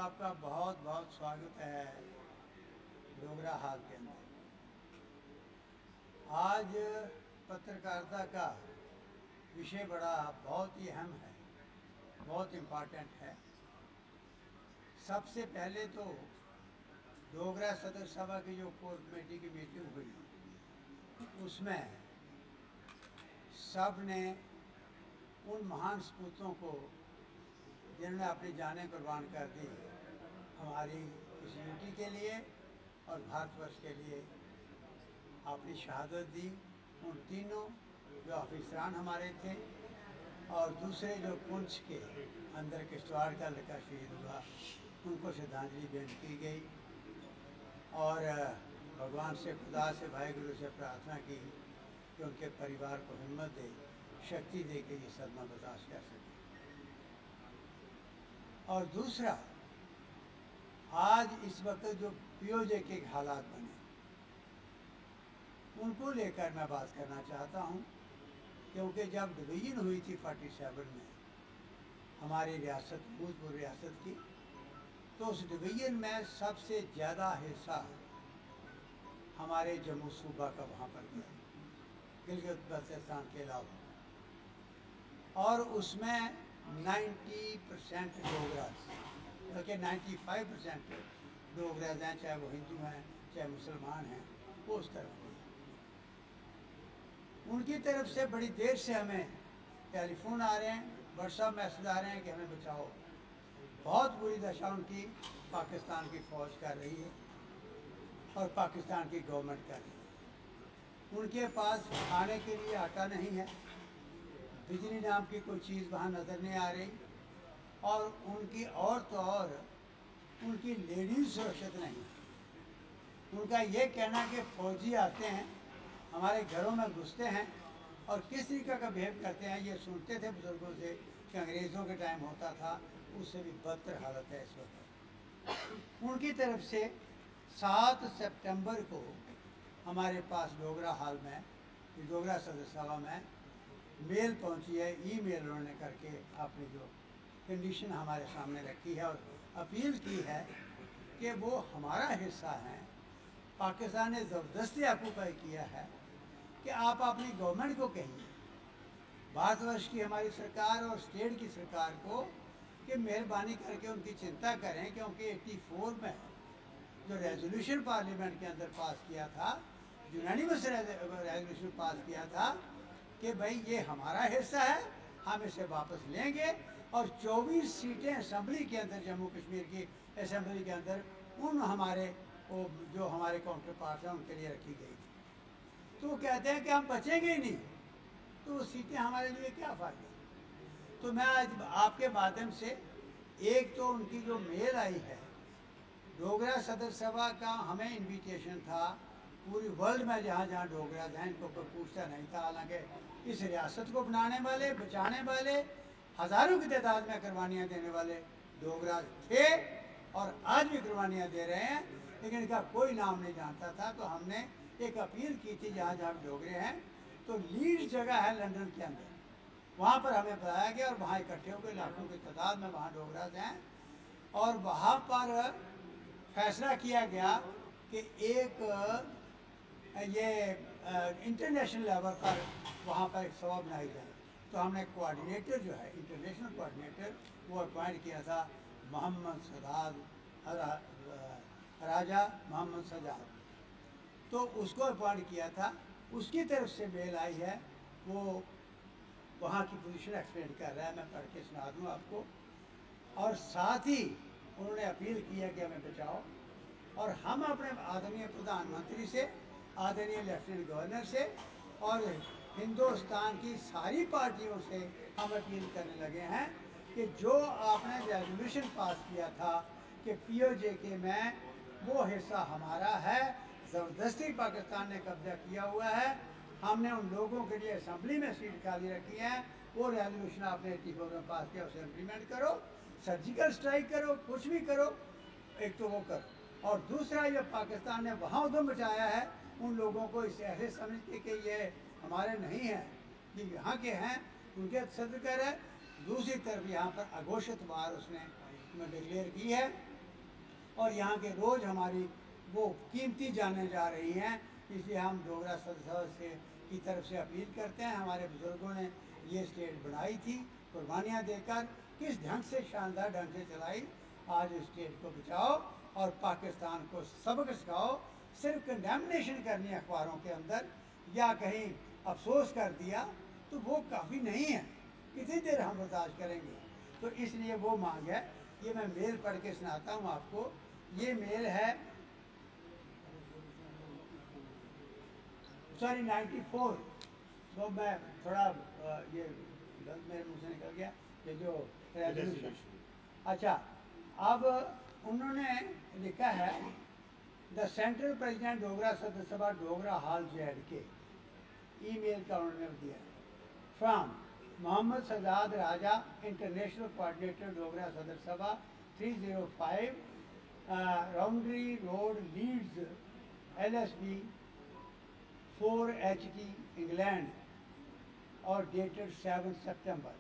आपका बहुत बहुत स्वागत है डोगरा हाल के अंदर। आज पत्रकारिता का विषय बहुत ही अहम है, बहुत इम्पोर्टेंट है। सबसे पहले तो डोगरा सदर सभा की जो कोर कमेटी की मीटिंग हुई, उसमें सब ने उन महान सपूतों को जिन्होंने अपनी जानें कुर्बान कर दी हमारी इस यूटी के लिए और भारतवर्ष के लिए, अपनी शहादत दी। उन तीनों जो अफसरान हमारे थे और दूसरे जो पुंछ के अंदर किश्तवाड़ का लड़का शहीद हुआ, उनको श्रद्धांजलि भेंट की गई और भगवान से, खुदा से, वाहिगुरु से प्रार्थना की कि उनके परिवार को हिम्मत दे, शक्ति दे के ये सदमा बर्दाश्त कर सके। और दूसरा, आज इस वक्त जो पीओजे के हालात बने, उनको लेकर मैं बात करना चाहता हूँ, क्योंकि जब डिवीजन हुई थी 47 में हमारी रियासत, भूतपूर्व रियासत की, तो उस डिवीजन में सबसे ज़्यादा हिस्सा हमारे जम्मू सूबा का वहाँ पर गया, गिलगित बल्तिस्तान के अलावा, और उसमें 90% डोगरास, बल्कि 95% डोगराज हैं, चाहे वो हिंदू हैं चाहे मुसलमान हैं, वो उस तरफ नहीं। उनकी तरफ से बड़ी देर से हमें टेलीफोन आ रहे हैं, व्हाट्सएप मैसेज आ रहे हैं कि हमें बचाओ। बहुत बुरी दशा उनकी पाकिस्तान की फ़ौज कर रही है और पाकिस्तान की गवर्नमेंट कर रही है। उनके पास खाने के लिए आटा नहीं है, बिजली नाम की कोई चीज़ वहाँ नज़र नहीं आ रही, और उनकी और तो और उनकी लेडीज सुरक्षित नहीं। उनका ये कहना कि फौजी आते हैं, हमारे घरों में घुसते हैं और किस तरीके का बिहेव करते हैं, ये सुनते थे बुज़ुर्गों से कि अंग्रेज़ों के टाइम होता था, उससे भी बदतर हालत है इस वक्त। उनकी तरफ से 7 सितंबर को हमारे पास डोगरा हाल में, डोगरा सदर सभा में मेल पहुंची है, ईमेल उन्होंने करके अपनी जो कंडीशन हमारे सामने रखी है और अपील की है कि वो हमारा हिस्सा है। पाकिस्तान ने ज़बरदस्ती ऑक्यूपाई किया है कि आप अपनी गवर्नमेंट को कहिए, भारतवर्ष की हमारी सरकार और स्टेट की सरकार को, कि मेहरबानी करके उनकी चिंता करें, क्योंकि 84 में जो रेजोल्यूशन पार्लियामेंट के अंदर पास किया था, यूनानिमस रेजोल्यूशन पास किया था कि भाई ये हमारा हिस्सा है, हम इसे वापस लेंगे, और 24 सीटें असम्बली के अंदर, जम्मू कश्मीर की असम्बली के अंदर, उन हमारे वो जो हमारे काउंटर पार्ट हैं उनके लिए रखी गई थी। तो वो कहते हैं कि हम बचेंगे ही नहीं, तो वो सीटें हमारे लिए क्या फ़ायदा। तो मैं आज आपके माध्यम से, एक तो उनकी जो मेल आई है, डोगरा सदर सभा का हमें इन्विटेशन था, पूरी वर्ल्ड में जहाँ जहाँ डोगरा हैं इनको कोई पूछता नहीं था। हालांकि इस रियासत को बनाने वाले, बचाने वाले, हज़ारों की तादाद में कुर्बानियाँ देने वाले डोगरा थे और आज भी कुर्बानियाँ दे रहे हैं, लेकिन इनका कोई नाम नहीं जानता था। तो हमने एक अपील की थी, जहाँ जहाँ डोगरे हैं, तो लीड जगह है लंदन के अंदर, वहाँ पर हमें बताया गया और वहाँ इकट्ठे हो गए लाखों की तादाद में वहाँ डोगराज हैं, और वहाँ पर फैसला किया गया कि एक ये इंटरनेशनल लेवल पर वहाँ पर एक सभा बनाई जाए। तो हमने कोऑर्डिनेटर जो है, इंटरनेशनल कोऑर्डिनेटर, वो अपॉइंट किया था मोहम्मद सजाद, राजा मोहम्मद सजाद, तो उसको अपॉइंट किया था। उसकी तरफ से मेल आई है, वो वहाँ की पोजीशन एक्सप्लेन कर रहा है, मैं पढ़ के सुना दूँ आपको। और साथ ही उन्होंने अपील की है कि हमें बचाओ, और हम अपने आदरणीय प्रधानमंत्री से, आदरणीय लेफ्टिनेंट गवर्नर से और हिंदुस्तान की सारी पार्टियों से हम अपील करने लगे हैं कि जो आपने रेजोल्यूशन पास किया था कि पीओजे के में वो हिस्सा हमारा है, ज़बरदस्ती पाकिस्तान ने कब्जा किया हुआ है, हमने उन लोगों के लिए असम्बली में सीट खाली रखी है, वो रेजोल्यूशन आपने 84 में पास किया, उसे इम्प्लीमेंट करो, सर्जिकल स्ट्राइक करो, कुछ भी करो, एक तो वो करो। और दूसरा, ये पाकिस्तान ने वहाँ उधम मचाया है उन लोगों को इस ऐसे समझ के कि ये हमारे नहीं हैं, ये यहाँ के हैं, उनके सदर कर है। दूसरी तरफ यहाँ पर अघोषित वार उसने डिक्लेयर की है और यहाँ के रोज़ हमारी वो कीमती जाने जा रही हैं। इसलिए हम डोगरा सदस्य से की तरफ से अपील करते हैं, हमारे बुज़ुर्गों ने ये स्टेट बनाई थी कुर्बानियाँ देकर, किस ढंग से, शानदार ढंग से चलाई। आज इस स्टेट को बचाओ और पाकिस्तान को सबक सिखाओ। सिर्फ कंडेमनेशन करनी अखबारों के अंदर या कहीं अफसोस कर दिया तो वो काफ़ी नहीं है, कितनी देर हम बर्दाश्त करेंगे। तो इसलिए वो मांग है। ये मैं मेल पढ़ के सुनाता हूँ आपको। ये मेल है सॉरी 94। तो मैं थोड़ा ये गलत मेरे मुँह से निकल गया ये जो रेजोल्यूशन। अच्छा, अब उन्होंने लिखा है द सेंट्रल प्रेसिडेंट डोगरा सदस्य सभा डोगरा हॉल JNK। ईमेल का उन्होंने दिया from Mohammad Sajjad Raja, international coordinator Dogra सदस्य सभा 305 Roundhay road Leeds LSB 4HT England और dated 7 September।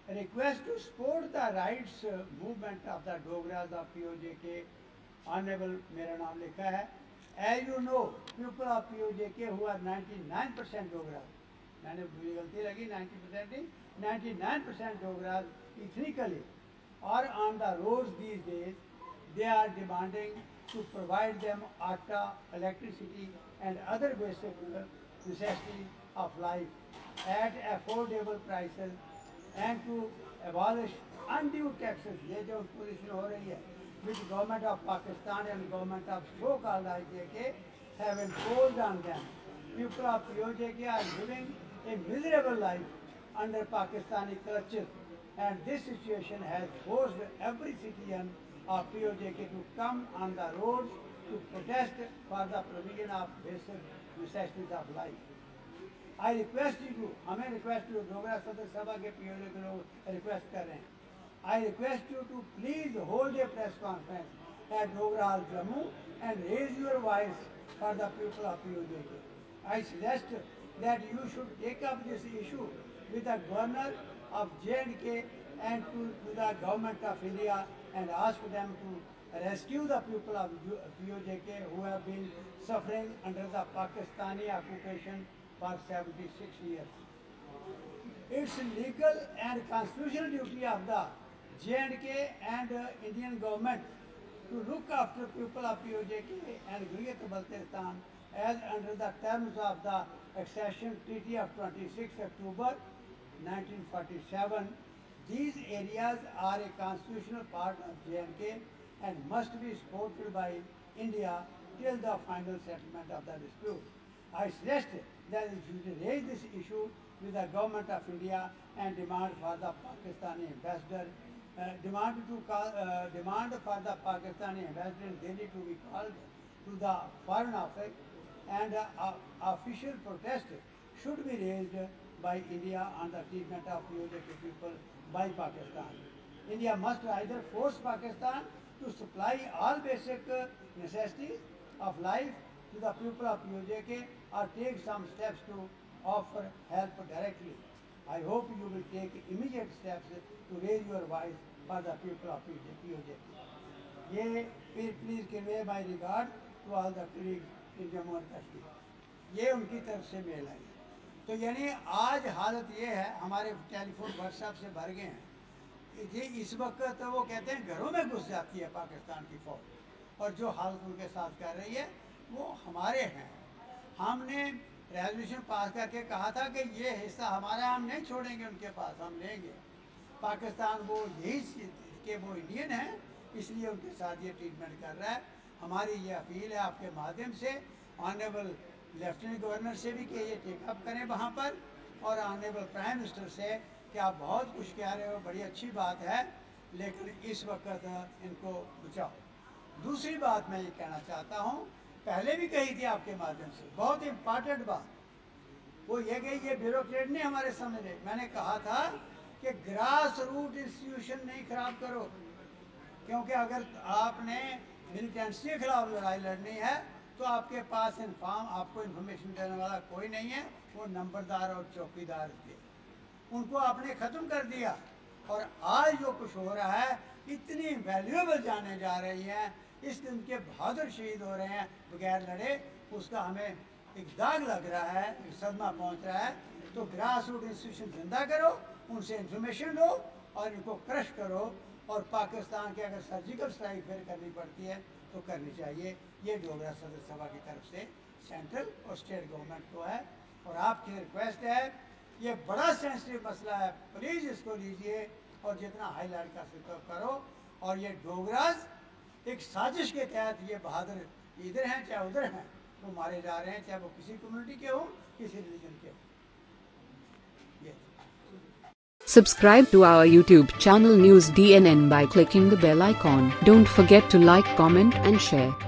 Request to support the rights movement of the Dogras of POJK। Honorable, मेरा नाम लिखा है। As you know, people of POJK who are 99% Dogras, मैंने बुरी गलती लगी, 90% नहीं, 99% Dogras ethnically are on the roads these days. They are demanding to provide them atta, electricity and other basic necessities of life at affordable prices and to abolish undue taxes। ये जो position हो रही है which government of Pakistan and government of so-called IJK have imposed on them। People of POJK are living a miserable life under Pakistani clutches, and this situation has forced every citizen of POJK to come on the roads to protest for the provision of basic necessities of life। I request you, हमें request Dogra सदस्य सभा के POJK के लोग request कर रहे हैं। I request you to please hold a press conference at Dogra Hall, Jammu and raise your voice for the people of POJK। I suggest that you should take up this issue with the governor of JNK and to the government of India and ask them to rescue the people of POJK who have been suffering under the Pakistani occupation for 76 years। It's legal and constitutional duty of the JNK and Indian government to look after people of POJK and Gilgit-Baltistan as under the terms of the accession treaty of 26 October 1947. These areas are a constitutional part of JNK and must be supported by India till the final settlement of the dispute। I suggest that you should raise this issue with the government of India and demand for the Pakistani ambassador demand for the Pakistani ambassador in Delhi to be called to the Foreign Office, and official protest should be raised by India on the treatment of POJK people by Pakistan। India must either force Pakistan to supply all basic necessities of life to the people of POJK or take some steps to offer help directly। I hope you will take immediate steps to raise your voice for the people of POJK। ये please convey my regard to all the colleagues in Jammu and Kashmir। ये उनकी तरफ से mail आई। तो यानी आज हालत ये है, हमारे टेलीफोन व्हाट्सएप से भर गए हैं। ये इस वक्त तो वो कहते हैं घरों में घुस जाती है पाकिस्तान की फौज, और जो हालत उनके साथ कर रही है वो हमारे हैं। हमने रेजोल्यूशन पास करके कहा था कि ये हिस्सा हमारा, हम नहीं छोड़ेंगे उनके पास, हम लेंगे। पाकिस्तान वो यही कि वो इंडियन है, इसलिए उनके साथ ये ट्रीटमेंट कर रहा है। हमारी ये अपील है आपके माध्यम से ऑनरेबल लेफ्टिनेंट गवर्नर से भी कि ये टेकअप करें वहाँ पर, और ऑनरेबल प्राइम मिनिस्टर से कि आप बहुत कुछ कह रहे हो, बड़ी अच्छी बात है, लेकिन इस वक्त इनको बचाओ। दूसरी बात मैं ये कहना चाहता हूँ, पहले भी कही थी आपके माध्यम से, बहुत इम्पॉर्टेंट बात, वो ये कि ये ब्यूरोक्रेट नहीं हमारे समझे। मैंने कहा था कि ग्रास रूट इंस्टीट्यूशन नहीं खराब करो, क्योंकि अगर आपने मिलिटेंसी के खिलाफ लड़ाई लड़नी है तो आपके पास आपको इन्फॉर्मेशन देने वाला कोई नहीं है, वो नंबरदार और चौकीदार थे, उनको आपने ख़त्म कर दिया। और आज जो कुछ हो रहा है इतनी वैल्यूएबल जाने जा रही हैं, इस दिन के बहादुर शहीद हो रहे हैं बगैर लड़े, उसका हमें एक दाग लग रहा है, एक सदमा पहुंच रहा है। तो ग्रास रूट इंस्टीट्यूशन जिंदा करो, उनसे इंफॉर्मेशन लो और इनको क्रश करो, और पाकिस्तान के अगर सर्जिकल स्ट्राइक फिर करनी पड़ती है तो करनी चाहिए। ये डोगरा सदर सभा की तरफ से सेंट्रल और स्टेट गवर्नमेंट को है, और आपकी रिक्वेस्ट है, ये बड़ा सेंसिटिव मसला है, प्लीज़ इसको लीजिए और जितना हाईलाइट कर सकते हो करो। और ये डोगराज एक साजिश के तहत ये बहादुर इधर हैं चाहे उधर हैं, वो मारे जा रहे हैं, चाहे वो किसी कम्युनिटी के हो, किसी रिलीजन के हो। ये Subscribe to our YouTube channel News DNN by clicking the bell icon. Don't forget to like, comment and share.